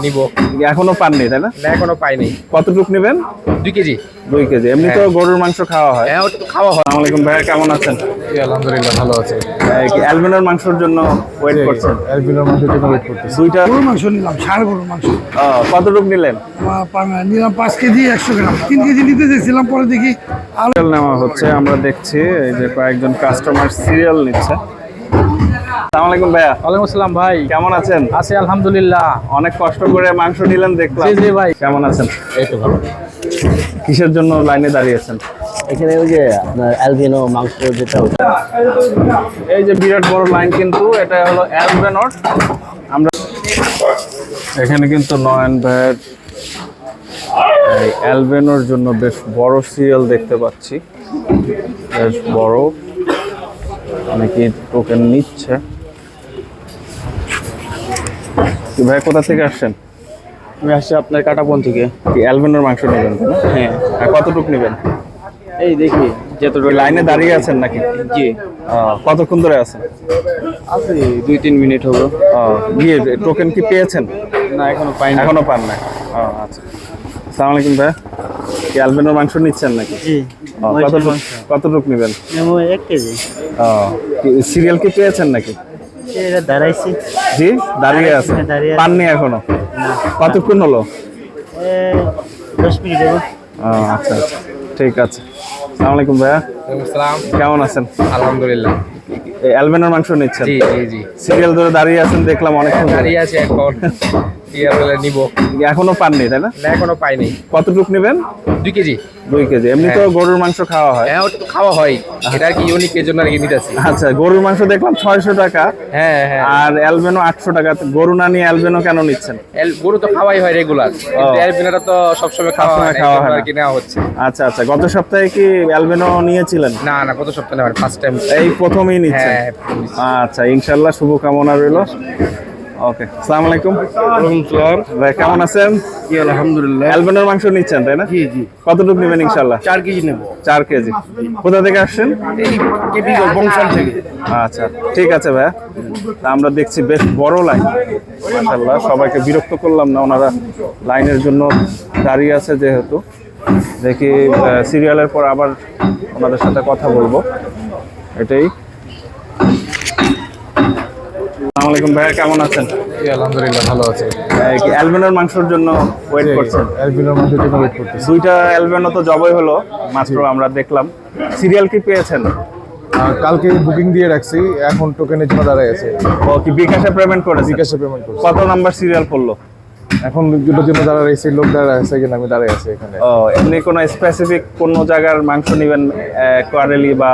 নিব। এখনো পাননি তাই না? না, এখনো পাইনি। কতটুক নেবেন? 2 কেজি। 2 কেজি। এমনি তো গরুর মাংস খাওয়া হয়। হ্যাঁ, ওটা তো খাওয়া হয়। আসসালামু আলাইকুম ভাইয়া, কেমন আছেন? আলহামদুলিল্লাহ ভালো আছে। কি অ্যালবিনোর মাংসের জন্য ওয়েট করছেন? অ্যালবিনোর মাংসের জন্য ওয়েট করতেছি। দুইটা গরুর মাংস নিলাম, ষাঁড় গরুর মাংস কতটুক নিলেন? নিলাম 5 কেজি 100 গ্রাম। 3 কেজি নিতে চেয়েছিলাম, পরে দেখি সিরিয়াল নেওয়া হচ্ছে, আমরা দেখছি এই যে কয়েকজন কাস্টমার সিরিয়াল নিচ্ছে। আসসালামু আলাইকুম ভাইয়া। ওয়ালাইকুম আসসালাম ভাই। কেমন আছেন? আছি আলহামদুলিল্লাহ। অনেক কষ্ট করে মাংস নিলেন দেখলাম। জি জি ভাই। কেমন আছেন? এই তো ভালো। কিসের জন্য লাইনে দাঁড়িয়েছেন? এখানে ওই যে আপনার অ্যালবিনো মাংস যেটা ওটা এই যে বিরাট বড় লাইন, কিন্তু এটা হলো অ্যালবিনোর। আমরা এখানে কিন্তু নয়ন ভাইয়ের এই অ্যালবিনোর জন্য বেশ বড় সিরিয়াল দেখতে পাচ্ছি, বেশ বড়। অনেকে টোকেন নিচ্ছে। কি ভাই, কোথা থেকে আসছেন? আমি আসছি আপনার কাটাবন থেকে। কি অ্যালবিনোর মাংস নেবেন তাই না? হ্যাঁ, আর কতটুক নেবেন? এই দেখি যতটুকু লাইনে দাঁড়িয়ে আছেন নাকি? জি কতক্ষণ ধরে আছেন? আছে 2-3 মিনিট হলো। গিয়ে টোকেন কি পেয়েছেন? না, এখনো পাইনি। এখনো পান না? আচ্ছা। আসসালামু আলাইকুম ভাই, কি অ্যালবিনোর মাংস নিচ্ছেন নাকি? জি, কতটুক নেবেন? 1 কেজি। সিরিয়াল কি পেয়েছেন নাকি? এটা দাঁড়াইছি। জি, দাঁড়িয়ে আছে। দাঁড়িয়ে আছে। পাননি এখনো? কতক্ষণ হলো? 10 মিনিট হলো। আচ্ছা আচ্ছা, ঠিক আছে। আসসালামু আলাইকুম ভাইয়া, আসসালাম। কেমন আছেন? আলহামদুলিল্লাহ। এই অ্যালবিনোর মাংস নিচ্ছেন? জি জি জি। সিরিয়াল ধরে দাঁড়িয়ে আছেন দেখলাম অনেকক্ষণ ধরে। দাঁড়িয়ে আছে এখন। নিব। এখনো পাননি তাই না? না, এখনো পাইনি। কতটুক নেবেন? 2 কেজি। 2 কেজি। এমনি তো গরুর মাংস খাওয়া হয়। হ্যাঁ, ওটা তো খাওয়া হয়। এটা আর কি ইউনিক এর জন্য আর কি নিতেছি। আচ্ছা, গরুর মাংস দেখলাম 600 টাকা, হ্যাঁ হ্যাঁ। আর অ্যালবিনো 800 টাকা। গরু না নিয়ে অ্যালবিনো কেন নিচ্ছেন? গরু তো খাওয়াই হয় রেগুলার, কিন্তু অ্যালবিনোটা তো সবসময় খাওয়া হয় না, খাওয়া হয় আর না। কি নেওয়া হচ্ছে। আচ্ছা আচ্ছা, গত সপ্তাহে কি অ্যালবিনো নিয়েছিলেন? না না, গত সপ্তাহে নেওয়া ফার্স্ট টাইম। এই প্রথমেই নিচ্ছেন? হ্যাঁ। আচ্ছা, ইনশাআল্লাহ শুভকামনা রইল। ওকে, আসসালামু আলাইকুম। ওয়ালাইকুম সালাম। ভাই, কেমন আছেন? জি আলহামদুলিল্লাহ। অ্যালবিনোর মাংস নিচ্ছেন তাই না? জি জি। কতটুকু নেবেন ইনশাআল্লাহ? 4 কেজি নেব। 4 কেজি। কোথা থেকে আসছেন? এই কেপি বংশাল থেকে। আচ্ছা, ঠিক আছে ভাইয়া। তা আমরা দেখছি বেশ বড় লাইন, মাশাআল্লাহ। সবাইকে বিরক্ত করলাম না, ওনারা লাইনের জন্য দাঁড়িয়ে আছে যেহেতু। দেখি সিরিয়ালের পর আবার ওনাদের সাথে কথা বলবো, এটাই। আসসালামু আলাইকুম ভাইয়া, কেমন আছেন? আলহামদুলিল্লাহ ভালো আছে। কি অ্যালবিনোর মাংসের জন্য ওয়েট করছেন? অ্যালবিনোর মাংসের জন্য ওয়েট করতেছি। দুইটা অ্যালবিনো তো জবাই হলো মাত্র, আমরা দেখলাম। সিরিয়াল কি পেয়েছেন? কালকে বুকিং দিয়ে রাখছি, এখন টোকেনের জন্য দাঁড়ায় আছে। ও কি বিকাশে পেমেন্ট করেছে? বিকাশে পেমেন্ট করছি। কত নাম্বার সিরিয়াল পড়লো? এখন দুটোর জন্য দাঁড়ায় রয়েছে, লোক দাঁড়ায় আছে, কিন্তু আমি দাঁড়ায় আছি এখানে। ও, এমনি কোনো স্পেসিফিক কোন জায়গার মাংস নেবেন? কোয়ারেলি বা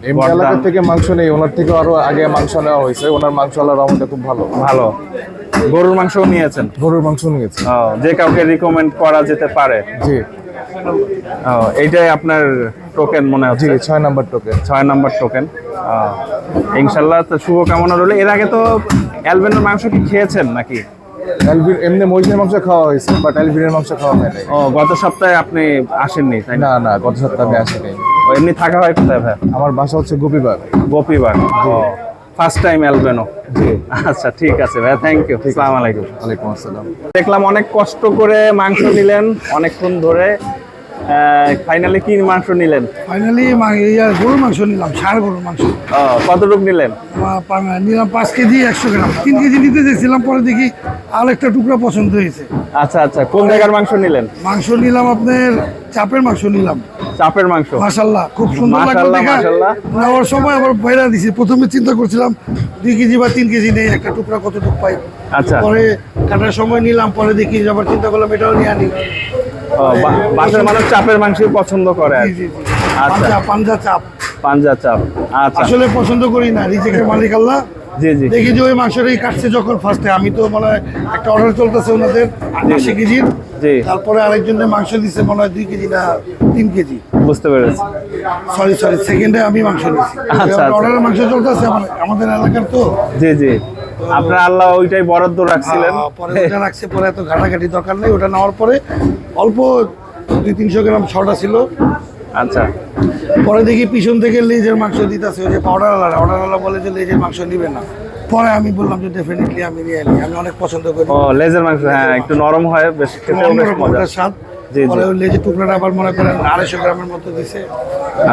এমনি বর্ধমান? এলাকা থেকে মাংস নেই, ওনার থেকে আরো আগে মাংস নেওয়া হয়েছে। ওনার মাংস আলার রহমতে খুব ভালো। ভালো। গরুর মাংসও নিয়েছেন? গরুর মাংস নিয়েছি। ও, যে কাউকে রিকমেন্ড করা যেতে পারে। জি ও, এইটাই আপনার টোকেন মনে জি, হচ্ছে? 6 নাম্বার টোকেন। 6 number token. ইনশাল্লাহ, তো শুভকামনা রইল। এর আগে তো অ্যালবিনোর মাংস কি খেয়েছেন নাকি? এমনি মহিষের মাংস খাওয়া হয়েছে, বাট অ্যালবিনোর মাংস খাওয়া হয় নাই। ও, গত সপ্তাহে আপনি আসেননি তাই না? না না, গত সপ্তাহে আমি আসিনি। ও, এমনি থাকা হয় কোথায় ভাই? আমার বাসা হচ্ছে Gopibagh. Gopibagh. First time albino? জি। আচ্ছা, ঠিক আছে ভাই, থ্যাংক ইউ। আসসালামু আলাইকুম। ওয়ালাইকুম আসসালাম। দেখলাম অনেক কষ্ট করে মাংস নিলেন অনেকক্ষণ ধরে, ফাইনালি কি মাংস নিলেন? ফাইনালি গরুর মাংস নিলাম, ষাঁড় গরুর মাংস কতটুক নিলেন? নিলাম 5 কেজি 100 গ্রাম। 3 কেজি নিতে চেয়েছিলাম, পরে দেখি আর একটা টুকরা পছন্দ হয়েছে। আচ্ছা আচ্ছা, কোন জায়গার মাংস নিলেন? মাংস নিলাম আপনার চাপের মাংস নিলাম। চাপের মাংস? মাশাআল্লাহ, খুব সুন্দর লাগলো মাশাআল্লাহ, দেখা। মাশাআল্লাহ। নেওয়ার সময় আবার বাইরা দিছি। প্রথমে চিন্তা করছিলাম 2 কেজি বা 3 কেজি নেই, একটা টুকরা কতটুকু পাই। আচ্ছা। পরে কাটার সময় নিলাম, পরে দেখি আবার চিন্তা করলাম এটাও নিয়ে আনি। বাসার মানুষ চাপের মাংসই পছন্দ করে আর জি কি। জি জি। আচ্ছা, পাঞ্জা চাপ পাঞ্জা চাপ। আচ্ছা, আসলে পছন্দ করি না, রিজেকের মালিক আল্লাহ। জি জি দেখি যে ওই মাংসটাই কাটছে যখন ফার্স্টে, আমি তো মনে হয় একটা অর্ডার চলতেছে ওনাদের 80 কেজির। জি, তারপরে আরেকজনের মাংস দিচ্ছে মনে হয় 2 কেজি না 3 কেজি। বুঝতে পেরেছি। সরি সেকেন্ডে আমি মাংস নিচ্ছি। আচ্ছা। অর্ডারের মাংস চলতেছে আমাদের এলাকার তো। জি জি, আপনার আল্লাহ ওইটাই বরাদ্দ রাখছিলেন। পরে ওটা রাখছে, পরে এত ঘাটাঘাটি দরকার নেই। ওটা নেওয়ার পরে অল্প 200-300 গ্রাম ছটা ছিল। আচ্ছা, পরে দেখি পিছন থেকে লেজের মাংস দিতেছে, ওই যে অর্ডারওয়ালা বলে যে লেজের মাংস নিবে না। পরে আমি বললাম যে ডেফিনেটলি আমি নিয়ে নিই, আমি অনেক পছন্দ করি। ও লেজের মাংস, হ্যাঁ একটু নরম হয়, বেশ খেতেও বেশ অন্যরকম মজা। একটা স্বাদ। জি, জি। পরে ওই লেজের টুকরাটা আবার মনে করেন 250 গ্রামের মতো দিছে,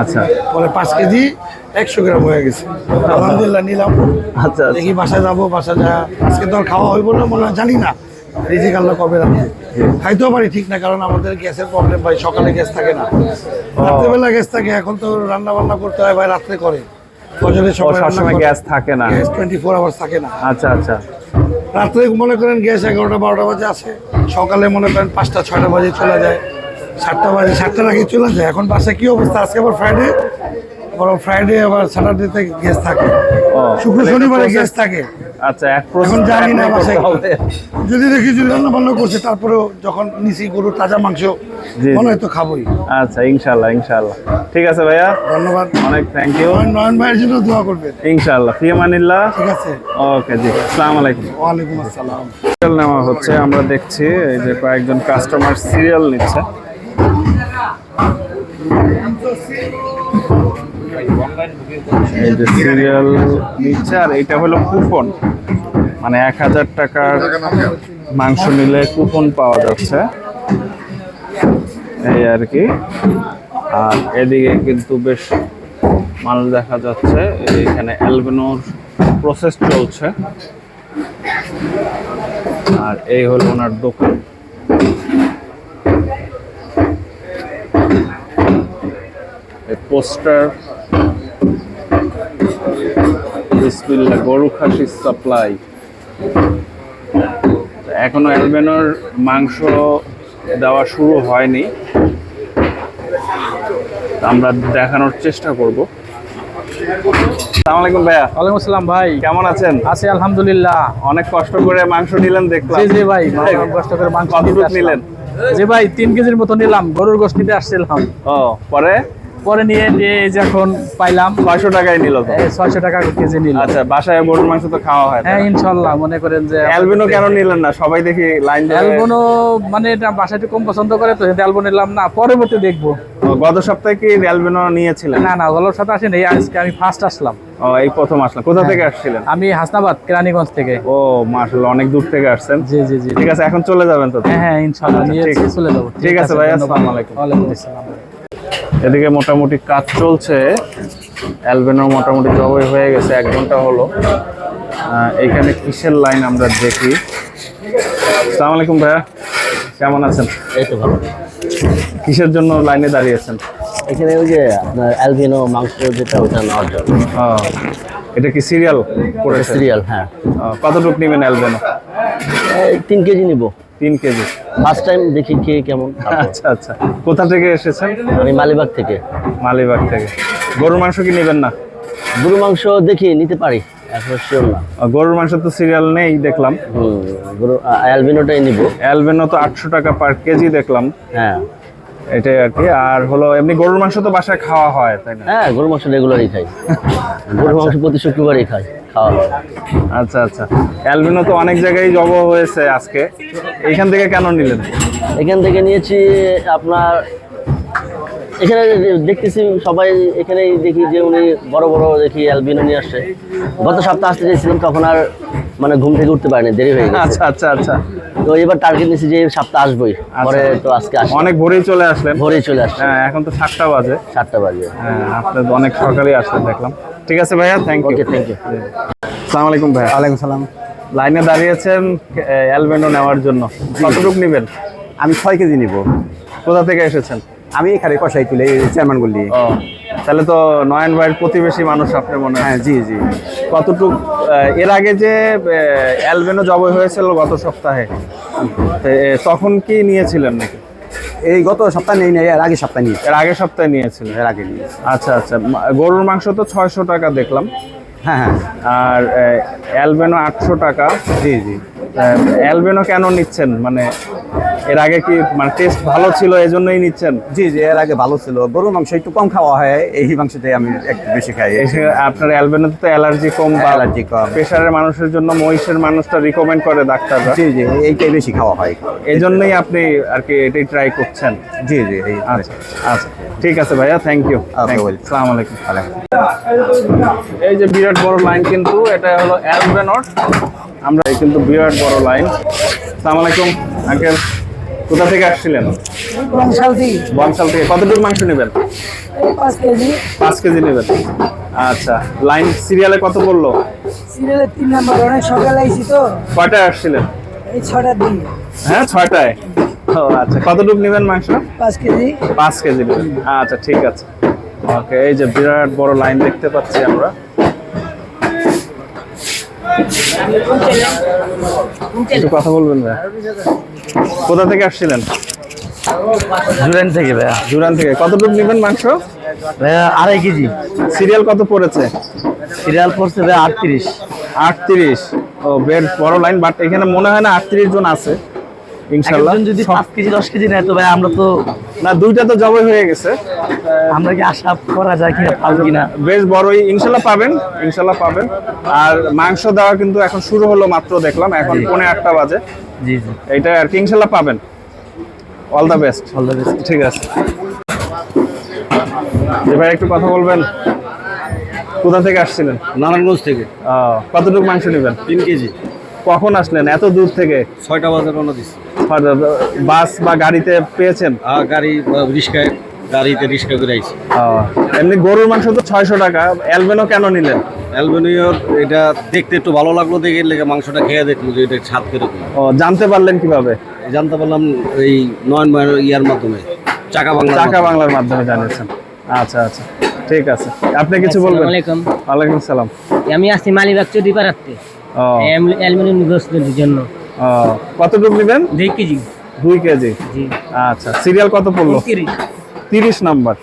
আচ্ছা পরে 5 কেজি 100 গ্রাম হয়ে গেছে। আলহামদুলিল্লাহ নিলাম। আচ্ছা দেখি বাসায় যাবো, বাসায় যা আজকে তো আর খাওয়া হইব না মনে হয়, জানি না রিজিক আল্লাহ কবে রাখবে। খাইতেও পারি ঠিক না, কারণ আমাদের গ্যাসের প্রবলেম ভাই, সকালে গ্যাস থাকে না, রাত্রেবেলা গ্যাস থাকে। এখন তো রান্না বান্না করতে হয় ভাই, রাত্রে করে ফজরের ও সময় রান্না সবসময় করে। গ্যাস থাকে না। গ্যাস 24 আওয়ার্স থাকে না। আচ্ছা আচ্ছা রাত্রে মনে করেন গ্যাস 11টা 12টা বাজে আসে, সকালে মনে করেন 5টা 6টা বাজে চলে যায়, 7টা বাজে 7টার আগে চলে যায়। এখন বাসায় কি অবস্থা, আজকে আবার ফ্রাইডে, ফ্রাইডে আবার স্যাটারডেতে গ্যাস থাকে, ও শুক্র শনিবারে গ্যাস থাকে। আচ্ছা এক এখন জানি না process বাসায় করতে হবে। যদি দেখি যদি রান্না বান্না করছে, তারপরেও যখন নিচি গরু তাজা মাংস জি, মনে জি। হয় তো খাবোই। আচ্ছা ইনশাল্লাহ ইনশাল্লাহ, ঠিক আছে ভাইয়া, ধন্যবাদ। অনেক থ্যাংক ইউ। নয়ন ভাইয়ের জন্য দোয়া করবেন। ইনশাল্লাহ, ফি আমানিল্লাহ। ঠিক আছে, ওকে জি, আসসালামু আলাইকুম। ওয়ালাইকুম আসসালাম। সিরিয়াল নেওয়া হচ্ছে, আমরা দেখছি এই যে কয়েকজন কাস্টমার সিরিয়াল নিচ্ছে। এই যে সিরিয়াল নিচ্ছে, আর এটা হলো কুপন, মানে 1000 টাকার মাংস নিলে কুপন পাওয়া যাচ্ছে এই আর কি। আর এদিকে কিন্তু বেশ মাল দেখা যাচ্ছে, এখানে অ্যালবিনোর প্রসেস চলছে। আর এই হলো ওনার দোকান। পোস্টার বিসমিল্লাহ গরু খাসি সাপ্লাই। এখনো অ্যালবিনোর মাংস দেওয়া শুরু হয়নি, আমরা দেখানোর চেষ্টা করব। আসসালামু আলাইকুম ভাইয়া। ওয়ালাইকুম আসসালাম ভাই, কেমন আছেন? আছি আলহামদুলিল্লাহ। অনেক কষ্ট করে মাংস নিলেন দেখলাম। জি জি ভাই, অনেক কষ্ট করে মাংস নিতে কতটুকু আসলাম। নিলেন? জি ভাই 3 কেজির মতো নিলাম, গরুর গোশত নিতে আসছিলাম। ও পরে পরে নিয়ে এই যে এখন পাইলাম 600 টাকায় নিল তো। 600 টাকা কেজি নিলাম। আচ্ছা, বাসায় গরুর মাংস তো খাওয়া হয়। হ্যাঁ ইনশাল্লাহ, মনে করেন যে অ্যালবিনো কেন নিলেন না? সবাই দেখি লাইন ধরে। অ্যালবিনো মানে এটা বাসায় একটু কম পছন্দ করে, তো অ্যালবিনো নিলাম না, পরবর্তী দেখবো। গত সপ্তাহে কি অ্যালবিনো নিয়েছিলেন? না না, গলার সাথে আসেনি, আজকে আমি ফার্স্ট আসলাম। ও এই প্রথম আসলাম। কোথা থেকে আসছিলেন? আমি হাসনাবাদ কেরানীগঞ্জ থেকে। ও মাশাআল্লাহ, অনেক দূর থেকে আসছেন। জি জি জি। ঠিক আছে, এখন চলে যাবেন তো? হ্যাঁ হ্যাঁ ইনশাল্লাহ, আচ্ছা, নিয়ে ঠিক আছে। চলে যাবো। ঠিক আছে ভাই, ধন্যবাদ। আসসালামু আলাইকুম। ওয়ালাইকুম আসসালাম। এদিকে মোটামুটি কাজ চলছে, অ্যালবিনো মোটামুটি জবাই হয়ে গেছে, 1 ঘন্টা হলো। এইখানে কিসের লাইন আমরা দেখি। আসসালামু আলাইকুম ভাইয়া, কেমন আছেন? এই তো ভালো। কিসের জন্য লাইনে দাঁড়িয়েছেন? এখানে ওই যে আপনার অ্যালভিনো মাংস যেটা ওটা নেওয়ার জন্য। ও, এটা কি সিরিয়াল করেছে? সিরিয়াল, হ্যাঁ। কতটুকু নেবেন অ্যালবিনো? 3 কেজি নিব। 3 কেজি। ফার্স্ট টাইম দেখি খেয়ে কেমন। তারপর। আচ্ছা আচ্ছা, কোথা থেকে এসেছেন? আমি মালিবাগ থেকে। মালিবাগ থেকে। গরুর মাংস কি নেবেন না? গরু মাংস দেখি নিতে পারি, এখন শিওর না। গরুর মাংস তো সিরিয়াল নেই দেখলাম। গরু অ্যালবিনোটাই নিব। অ্যালবিনো তো 800 টাকা পার কেজি দেখলাম। হ্যাঁ এটাই আর কি। আর হলো এমনি গরুর মাংস তো বাসায় খাওয়া হয় তাই না? হ্যাঁ, গরু মাংস রেগুলারই খাই। গরু মাংস প্রতি শুক্রবারই খাই, খাওয়া হয়। আচ্ছা আচ্ছা, অ্যালবিনো তো অনেক জায়গায় জব হয়েছে আজকে, এইখান থেকে কেন নিলেন? এখান থেকে নিয়েছি আপনার, এখানে দেখতেছি সবাই এখানেই দেখি যে উনি বড় বড় দেখি অ্যালবিনো নিয়ে আসছে। গত সপ্তাহে আসতে চাইছিলাম, তখন আর মানে ঘুম থেকে উঠতে পারিনি, দেরি হয়ে গেছে। আচ্ছা আচ্ছা আচ্ছা, তো এবার টার্গেট নিয়েছি যে এই সপ্তাহ আসবোই, পরে তো আজকে আসি। অনেক ভোরেই চলে আসলেন। ভোরেই চলে আসছে, হ্যাঁ, এখন তো 7টা বাজে। 7টা বাজে। হ্যাঁ, আপনি তো অনেক সকালেই আসলেন দেখলাম। ঠিক আছে ভাইয়া, thank you. Okay, thank you. আসসালামু আলাইকুম ভাইয়া। ওয়ালাইকুম সালাম। লাইনে দাঁড়িয়েছেন অ্যালবিনো নেওয়ার জন্য, কতটুকু নেবেন? আমি 6 কেজি নিব। কোথা থেকে এসেছেন? আমি এখানে কষাই তুলে চেয়ারম্যানগুলি। ও, তাহলে তো নয়ন ভাইয়ের প্রতিবেশী মানুষ আপনি মনে হয়। হ্যাঁ, জি জি। কতটুকু এর আগে যে অ্যালবিনো জবাই হয়েছিল গত সপ্তাহে, তখন কি নিয়েছিলেন নাকি? এই গত সপ্তাহে নেই, এর আগে সপ্তাহে নিয়েছি। এর আগের সপ্তাহে নিয়েছিলেন? এর আগে নিয়েছি। আচ্ছা আচ্ছা, গরুর মাংস তো 600 টাকা দেখলাম, হ্যাঁ হ্যাঁ, আর অ্যালবিনো 800 টাকা। জি জি। অ্যালবিনো কেন নিচ্ছেন? মানে এর আগে কি মানে টেস্ট ভালো ছিল এজন্যই নিচ্ছেন? জি জি, এর আগে ভালো ছিল। গরুর মাংস একটু কম খাওয়া হয়, এই মাংসটাই আমি একটু বেশি খাই। আপনার অ্যালবিনোতে তো অ্যালার্জি কম, অ্যালার্জি কম। প্রেশারের মানুষের জন্য মহিষের মানুষটা রিকমেন্ড করে ডাক্তাররা। জি জি, এইটাই বেশি খাওয়া হয়। এই জন্যই আপনি আর কি এটাই ট্রাই করছেন। জি জি, এই আচ্ছা আচ্ছা, ঠিক আছে ভাইয়া, থ্যাংক ইউ। আসসালামু আলাইকুম। এই যে বিরাট বড় লাইন কিন্তু এটা হলো অ্যালবেনট। আমরা কিন্তু বিরাট বড় লাইন। আসসালামু আলাইকুম আঙ্কেল, কোথা থেকে আসছিলেন? বংশাল থেকে। কতটুকু মাংস নেবেন? 5 কেজি। 5 কেজি নেবেন। আচ্ছা, লাইন সিরিয়ালে কত পড়লো? সিরিয়ালের 3 নাম্বার, অনেক সকালে আইছি তো, কয়টায় আসছিলেন? এই 6টার দিকে। হ্যাঁ 6টায়। ও আচ্ছা, কতটুকু নেবেন মাংস? 5 কেজি। 5 কেজি নেবেন। আচ্ছা ঠিক আছে। ওকে, এই যে বিরাট বড় লাইন দেখতে পাচ্ছি আমরা। একটু কথা বলবেন ভাই? কোথা থেকে আসছিলেন? জুরান থেকে ভাইয়া। জুরান থেকে। কতটুকু নেবেন মাংস? ভাইয়া 2.5 কেজি। সিরিয়াল কত পড়েছে? সিরিয়াল পড়ছে ভাইয়া 38। 38। ও বেশ বড় লাইন, বাট এখানে মনে হয় না 38 জন আছে ইনশাআল্লাহ। একজন যদি 5 কেজি 10 কেজি নেয় তো ভাই আমরা তো না, দুইটা তো জবাই হয়ে গেছে। আমরা কি আশা করা যায় কিনা পাবো কিনা? বেশ বড়ই ইনশাআল্লাহ পাবেন, ইনশাআল্লাহ পাবেন। আর মাংস দেওয়া কিন্তু এখন শুরু হলো মাত্র, দেখলাম এখন 8:45 বাজে। জি জি, এইটা আর কি ইনশাআল্লাহ পাবেন। All the best. All the best. ঠিক আছে। জি ভাই, একটু কথা বলবেন? কোথা থেকে আসছিলেন? নারায়ণগঞ্জ থেকে। কতটুকু মাংস নেবেন? 3 কেজি। কখন আসলেন এত দূর থেকে? 6টা বাজে রওনা দিছি। বাস বা গাড়িতে পেয়েছেন? গাড়ি রিস্কায়, গাড়িতে রিস্কা করে আইছি। এমনি গরুর মাংস তো 600 টাকা, অ্যালবেনো কেন নিলেন? অ্যালবেনিয়র এটা দেখতে একটু ভালো লাগলো, দেখে লেগে মাংসটা খেয়ে দেখলো যে এটা স্বাদ কিরকম। ও, জানতে পারলেন কিভাবে? জানতে পারলাম এই নয়ন ইয়ার মাধ্যমে, চাকা বাংলার মাধ্যমে জানিয়েছেন। আচ্ছা আচ্ছা, ঠিক আছে। আপনি কিছু বলবেন? ওয়ালাইকুম সালাম। আমি আসছি মালিবাগ চৌধুরীপাড়াতে অ্যালুমিনিয়াম গোস্তের জন্য। কতটুকু নেবেন? 2 কেজি। 2 কেজি। জি। আচ্ছা, সিরিয়াল কত পড়লো? 30 নাম্বার।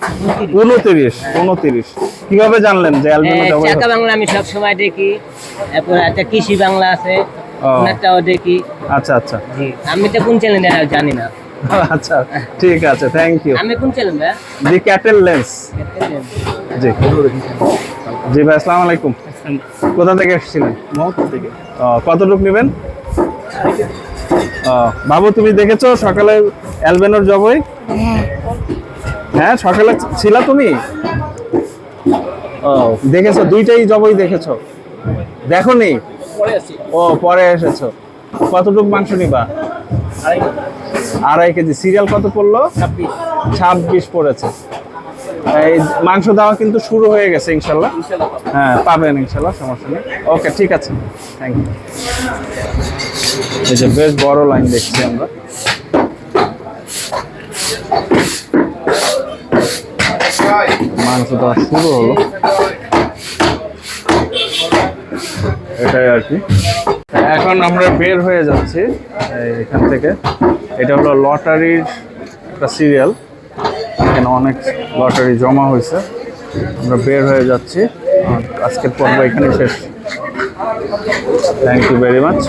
29। কিভাবে জানলেন যে অ্যালবেনো জবাই চাকা হবে? বাংলা আমি সব সময় দেখি, এরপর একটা কৃষি বাংলা আছে, ওনারটাও দেখি। আচ্ছা আচ্ছা। জি, আমি তো কোন চ্যানেল জানি না। আচ্ছা ঠিক আছে, থ্যাংক ইউ। আমি কোন চ্যানেল ভাই? দি ক্যাটেল লেন্স। জি জি ভাই, আসসালামু আলাইকুম। কোথা থেকে এসেছিলেন? মহৎ থেকে। কতটুকু নেবেন? বাবু, তুমি দেখেছো সকালে অ্যালবেনোর জবাই? হ্যাঁ, সকালে ছিলা তুমি? দেখেছো? দুইটাই জবাই দেখেছো? দেখোনি? ও, পরে এসেছো। কতটুকু মাংস নিবা? 2.5 কেজি। সিরিয়াল কত পড়লো? 26 পড়েছে। এই মাংস দেওয়া কিন্তু শুরু হয়ে গেছে ইনশাল্লাহ। হ্যাঁ, পাবেন ইনশাল্লাহ, সমস্যা নেই। ওকে, ঠিক আছে, থ্যাংক ইউ। এই যে বেশ বড় লাইন দেখছি আমরা। মাংস দেওয়া শুরু হলো, এটাই আর কি। এখন আমরা বের হয়ে যাচ্ছি এখান থেকে। এটা হলো লটারির একটা সিরিয়াল, এখানে অনেক লটারি জমা হয়েছে। আমরা বের হয়ে যাচ্ছি। আজকের পর্ব এখানে শেষ। Thank you very much.